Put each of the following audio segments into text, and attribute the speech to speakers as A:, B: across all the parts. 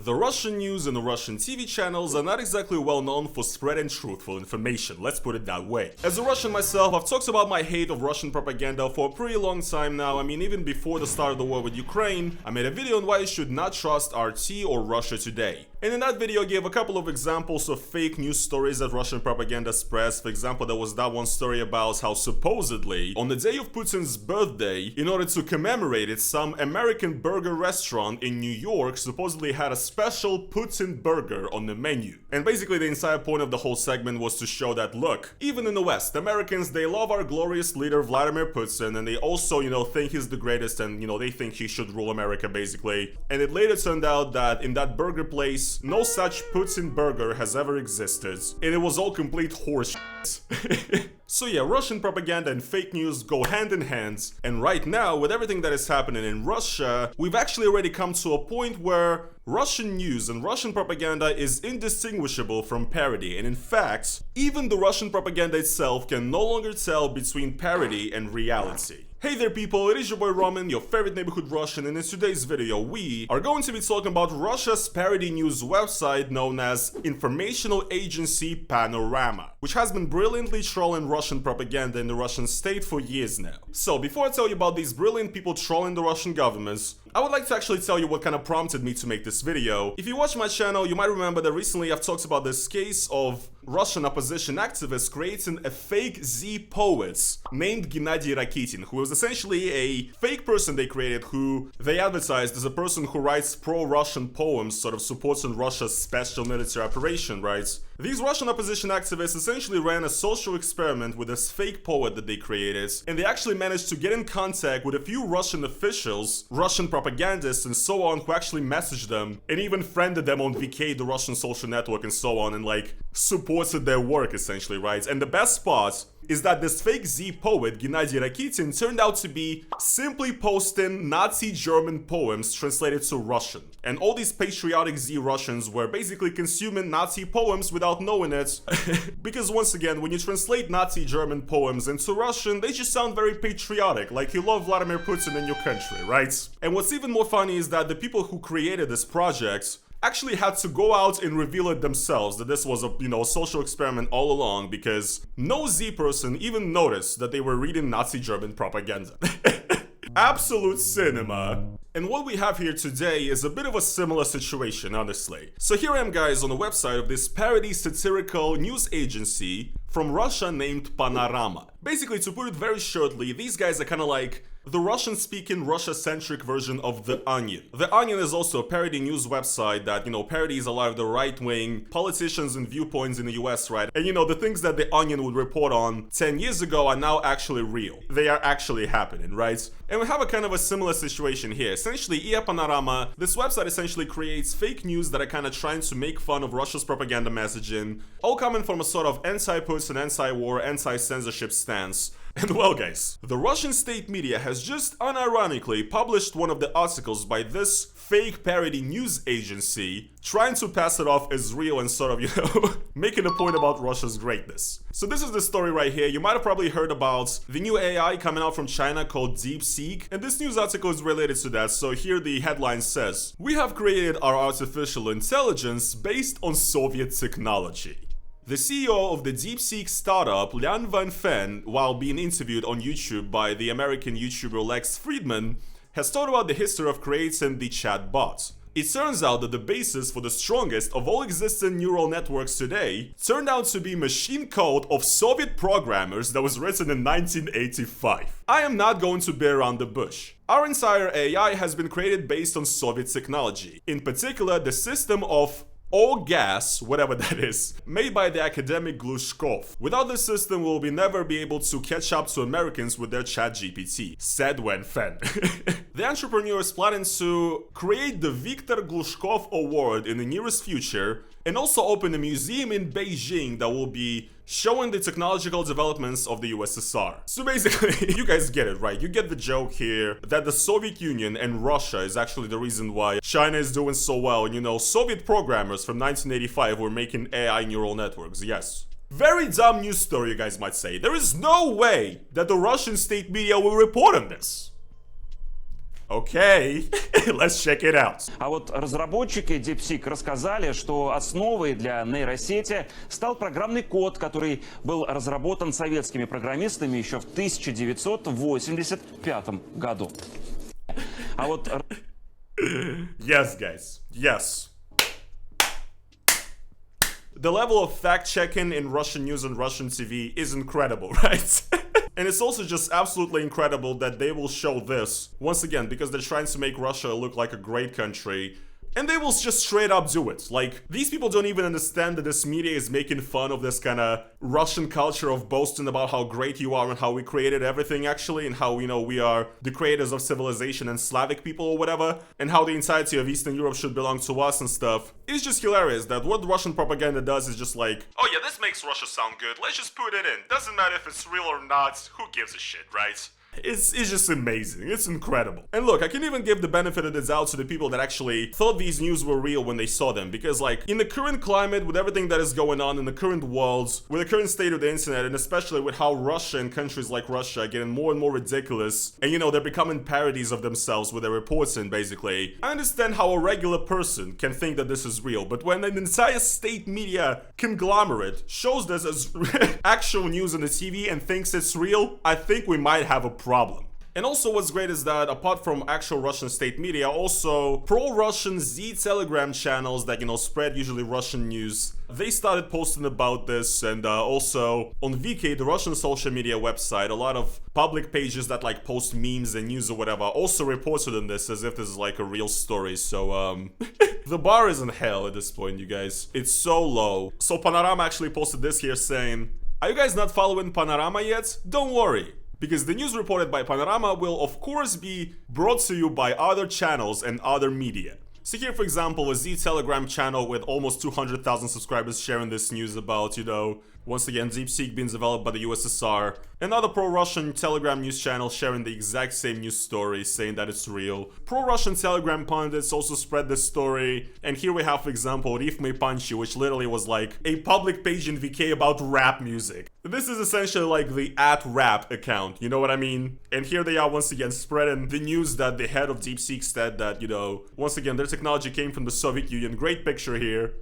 A: The Russian news and the Russian TV channels are not exactly well known for spreading truthful information, let's put it that way. As a Russian myself, I've talked about my hate of Russian propaganda for a pretty long time now. I mean, even before the start of the war with Ukraine, I made a video on why you should not trust RT or Russia Today. And in that video I gave a couple of examples of fake news stories that Russian propaganda spreads. For example, there was that one story about how supposedly, on the day of Putin's birthday, in order to commemorate it, some American burger restaurant in New York supposedly had a special Putin burger on the menu. And basically the entire point of the whole segment was to show that, look, even in the West, Americans, they love our glorious leader Vladimir Putin, and they also, think he's the greatest, and, they think he should rule America, basically. And it later turned out that in that burger place, no such Putin burger has ever existed, and it was all complete horse shit. So yeah, Russian propaganda and fake news go hand in hand, and right now, with everything that is happening in Russia, we've actually already come to a point where Russian news and Russian propaganda is indistinguishable from parody, and in fact, even the Russian propaganda itself can no longer tell between parody and reality. Hey there people, it is your boy Roman, your favorite neighborhood Russian, and in today's video we are going to be talking about Russia's parody news website known as informational agency Panorama, which has been brilliantly trolling Russian propaganda in the Russian state for years now. So before I tell you about these brilliant people trolling the Russian government, I would like to actually tell you what kind of prompted me to make this video. If you watch my channel, you might remember that recently I've talked about this case of Russian opposition activists creating a fake Z poet named Gennady Rakitin, who was essentially a fake person they created who they advertised as a person who writes pro-Russian poems, sort of supporting Russia's special military operation, right? These Russian opposition activists essentially ran a social experiment with this fake poet that they created, and they actually managed to get in contact with a few Russian officials, Russian propagandists and so on, who actually messaged them and even friended them on VK, the Russian social network, and so on, and supported their work essentially, right? And the best part is that this fake Z poet, Gennady Rakitin, turned out to be simply posting Nazi German poems translated to Russian. And all these patriotic Z Russians were basically consuming Nazi poems without knowing it. Because once again, when you translate Nazi German poems into Russian, they just sound very patriotic, like you love Vladimir Putin in your country, right? And what's even more funny is that the people who created this project actually had to go out and reveal it themselves, that this was a, social experiment all along, because no Z person even noticed that they were reading Nazi German propaganda. Absolute cinema. And what we have here today is a bit of a similar situation, honestly. So here I am, guys, on the website of this parody satirical news agency from Russia named Panorama. Basically, to put it very shortly, these guys are kind of like the Russian-speaking, Russia-centric version of The Onion. The Onion is also a parody news website that, parodies a lot of the right-wing politicians and viewpoints in the US, right? And the things that The Onion would report on 10 years ago are now actually real. They are actually happening, right? And we have a kind of a similar situation here. Essentially, IA Panorama, this website essentially creates fake news that are kind of trying to make fun of Russia's propaganda messaging, all coming from a sort of anti-Putin, anti-war, anti-censorship stance. And well, guys, the Russian state media has just unironically published one of the articles by this fake parody news agency, trying to pass it off as real and sort of, making a point about Russia's greatness. So this is the story right here. You might have probably heard about the new AI coming out from China called DeepSeek, and this news article is related to that. So here the headline says, "We have created our artificial intelligence based on Soviet technology." The CEO of the DeepSeek startup, Lian Wenfen, while being interviewed on YouTube by the American YouTuber Lex Friedman, has talked about the history of creating the chatbot. It turns out that the basis for the strongest of all existing neural networks today turned out to be machine code of Soviet programmers that was written in 1985. I am not going to beat around the bush. Our entire AI has been created based on Soviet technology, in particular the system of all gas, whatever that is, made by the academic Glushkov. Without this system, we'll never be able to catch up to Americans with their ChatGPT, said Wenfen. The entrepreneur is planning to create the Viktor Glushkov Award in the nearest future, and also open a museum in Beijing that will be showing the technological developments of the USSR. So basically, you guys get it, right? You get the joke here that the Soviet Union and Russia is actually the reason why China is doing so well. And Soviet programmers from 1985 were making AI neural networks, yes. Very dumb news story, you guys might say. There is no way that the Russian state media will report on this. Okay, let's check it out.
B: А вот разработчики DeepSeek рассказали, что основой для нейросети стал программный код, который был разработан советскими программистами еще в 1985 году. А вот...
A: Yes, guys. Yes. The level of fact-checking in Russian news and Russian TV is incredible, right? And it's also just absolutely incredible that they will show this, once again, because they're trying to make Russia look like a great country. And they will just straight up do it. Like, these people don't even understand that this media is making fun of this kind of Russian culture of boasting about how great you are and how we created everything, actually, and how, you know, we are the creators of civilization and Slavic people or whatever, and how the entirety of Eastern Europe should belong to us and stuff. It's just hilarious that what Russian propaganda does is just like, oh yeah, this makes Russia sound good, let's just put it in. Doesn't matter if it's real or not, who gives a shit, right? It's just amazing. It's incredible. And look, I can even give the benefit of the doubt to the people that actually thought these news were real when they saw them. Because, like, in the current climate, with everything that is going on in the current world, with the current state of the internet, and especially with how Russia and countries like Russia are getting more and more ridiculous, and, you know, they're becoming parodies of themselves with their reporting, basically, I understand how a regular person can think that this is real. But when an entire state media conglomerate shows this as actual news on the TV and thinks it's real, I think we might have a problem. And also what's great is that apart from actual Russian state media, also pro-Russian Z Telegram channels that, you know, spread usually Russian news, they started posting about this. And also on VK, the Russian social media website, a lot of public pages that like post memes and news or whatever also reported on this as if this is like a real story. So the bar is in hell at this point, you guys. It's so low. So Panorama actually posted this here saying, are you guys not following Panorama yet? Don't worry, because the news reported by Panorama will of course be brought to you by other channels and other media. So here, for example, a Z Telegram channel with almost 200,000 subscribers sharing this news about, you know, once again, DeepSeek being developed by the USSR. Another pro-Russian Telegram news channel sharing the exact same news story, saying that it's real. Pro-Russian Telegram pundits also spread this story. And here we have, for example, Rifmy Panchi, which literally was like a public page in VK about rap music. This is essentially like the @rap account, you know what I mean? And here they are once again spreading the news that the head of DeepSeek said that, you know, once again, their technology came from the Soviet Union. Great picture here.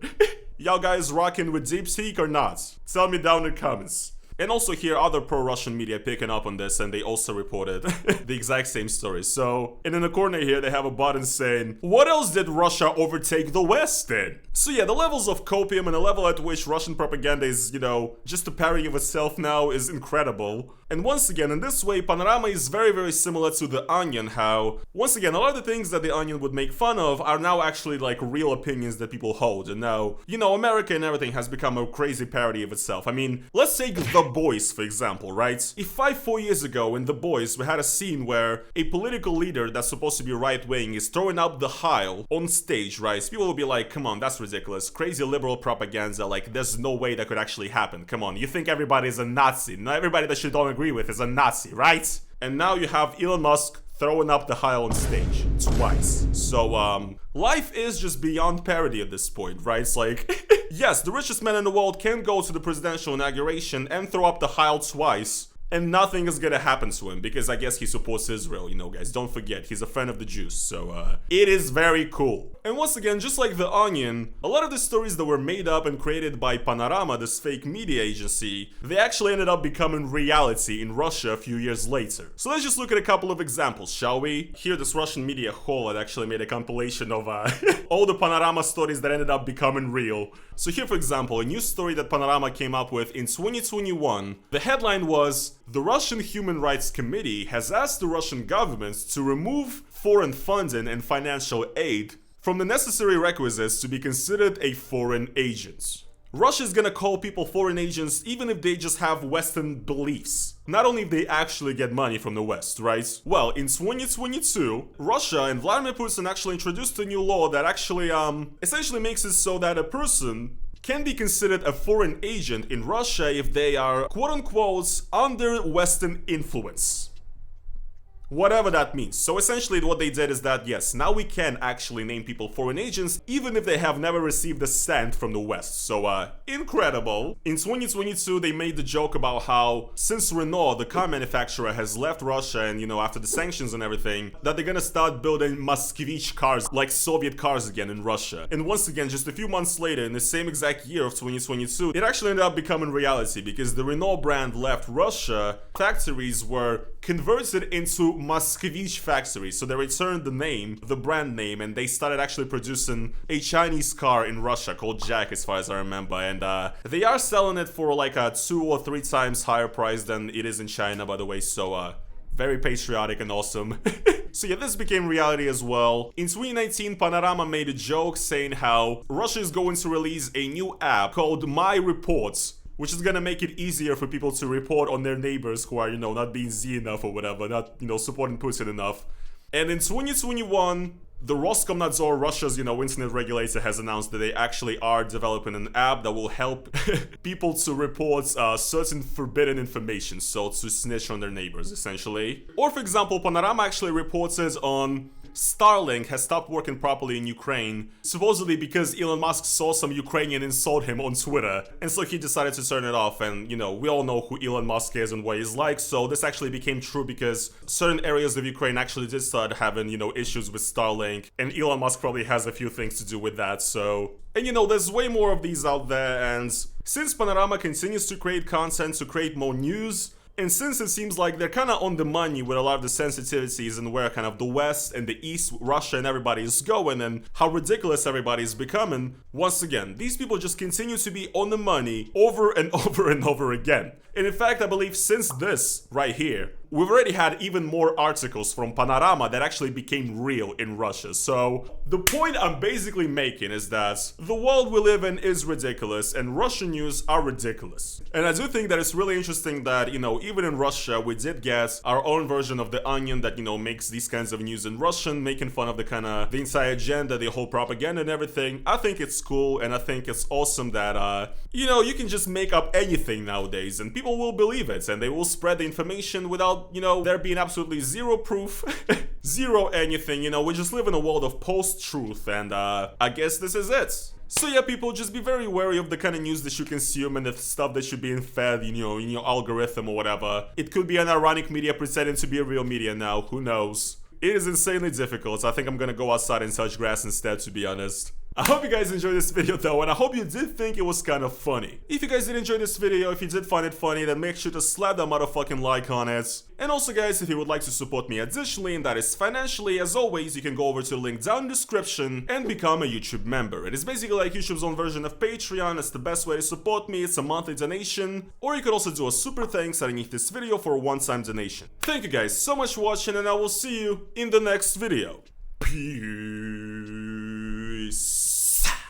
A: Y'all guys rocking with DeepSeek or not? Tell me down in the comments. And also here, other pro-Russian media picking up on this, and they also reported the exact same story. So, and in the corner here, they have a button saying, what else did Russia overtake the West in? So yeah, the levels of copium and the level at which Russian propaganda is, you know, just a parody of itself now is incredible. And once again, in this way, Panorama is very, very similar to The Onion, how, once again, a lot of the things that The Onion would make fun of are now actually like real opinions that people hold. And now, you know, America and everything has become a crazy parody of itself. I mean, let's take The Boys, for example, right? If 4 years ago in The Boys, we had a scene where a political leader that's supposed to be right-wing is throwing up the Heil on stage, right? People will be like, come on, that's ridiculous. Crazy liberal propaganda, like, there's no way that could actually happen. Come on, you think everybody is a Nazi. Not everybody that you don't agree with is a Nazi, right? And now you have Elon Musk throwing up the Heil on stage twice. So, life is just beyond parody at this point, right? It's like, yes, the richest man in the world can go to the presidential inauguration and throw up the Heil twice, and nothing is gonna happen to him, because I guess he supports Israel, you know, guys. Don't forget, he's a friend of the Jews, so, it is very cool. And once again, just like The Onion, a lot of the stories that were made up and created by Panorama, this fake media agency, they actually ended up becoming reality in Russia a few years later. So let's just look at a couple of examples, shall we? Here, this Russian media hall had actually made a compilation of all the Panorama stories that ended up becoming real. So here, for example, a news story that Panorama came up with in 2021. The headline was, the Russian Human Rights Committee has asked the Russian government to remove foreign funding and financial aid from the necessary requisites to be considered a foreign agent. Russia is gonna call people foreign agents even if they just have Western beliefs. Not only if they actually get money from the West, right? Well, in 2022, Russia and Vladimir Putin actually introduced a new law that actually, essentially makes it so that a person can be considered a foreign agent in Russia if they are, quote-unquote, under Western influence. Whatever that means. So essentially what they did is that, yes, now we can actually name people foreign agents even if they have never received a cent from the West. So, incredible. In 2022, they made the joke about how since Renault, the car manufacturer, has left Russia and, you know, after the sanctions and everything, that they're gonna start building Moskvich cars, like Soviet cars again in Russia. And once again, just a few months later, in the same exact year of 2022, it actually ended up becoming reality because the Renault brand left Russia. Factories were converted into Moskvich factories, so they returned the name, the brand name, and they started actually producing a Chinese car in Russia called Jack, as far as I remember, and they are selling it for like a 2 or 3 times higher price than it is in China, by the way, so very patriotic and awesome. So yeah, this became reality as well. In 2019, Panorama made a joke saying how Russia is going to release a new app called My Reports, which is gonna make it easier for people to report on their neighbors who are, you know, not being Z enough or whatever, not, you know, supporting Putin enough. And in 2021, the Roskomnadzor, Russia's, you know, internet regulator, has announced that they actually are developing an app that will help people to report certain forbidden information, so to snitch on their neighbors, essentially. Or, for example, Panorama actually reported on Starlink has stopped working properly in Ukraine, supposedly because Elon Musk saw some Ukrainian insult him on Twitter, and so he decided to turn it off. And, you know, we all know who Elon Musk is and what he's like, so this actually became true because certain areas of Ukraine actually did start having, you know, issues with Starlink, and Elon Musk probably has a few things to do with that, so... And you know, there's way more of these out there, and since Panorama continues to create content, to create more news, and since it seems like they're kind of on the money with a lot of the sensitivities and where kind of the West and the East, Russia and everybody is going and how ridiculous everybody is becoming, once again, these people just continue to be on the money over and over and over again. And in fact, I believe since this right here, we've already had even more articles from Panorama that actually became real in Russia. So the point I'm basically making is that the world we live in is ridiculous and Russian news are ridiculous. And I do think that it's really interesting that, you know, even in Russia, we did get our own version of The Onion that, you know, makes these kinds of news in Russian, making fun of the kind of the entire agenda, the whole propaganda and everything. I think it's cool and I think it's awesome that, you know, you can just make up anything nowadays and people will believe it and they will spread the information without, you know, there being absolutely zero proof, zero anything, you know, we just live in a world of post-truth and I guess this is it. So yeah, people, just be very wary of the kind of news that you consume and the stuff that you're being fed, you know, in your algorithm or whatever. It could be an ironic media pretending to be a real media now, who knows. It is insanely difficult, I think I'm gonna go outside and touch grass instead, to be honest. I hope you guys enjoyed this video though, and I hope you did think it was kind of funny. If you guys did enjoy this video, if you did find it funny, then make sure to slap that motherfucking like on it. And also guys, if you would like to support me additionally, and that is financially, as always, you can go over to the link down in the description and become a YouTube member. It is basically like YouTube's own version of Patreon. It's the best way to support me, it's a monthly donation. Or you could also do a super thanks underneath this video for a one-time donation. Thank you guys so much for watching, and I will see you in the next video. Peace.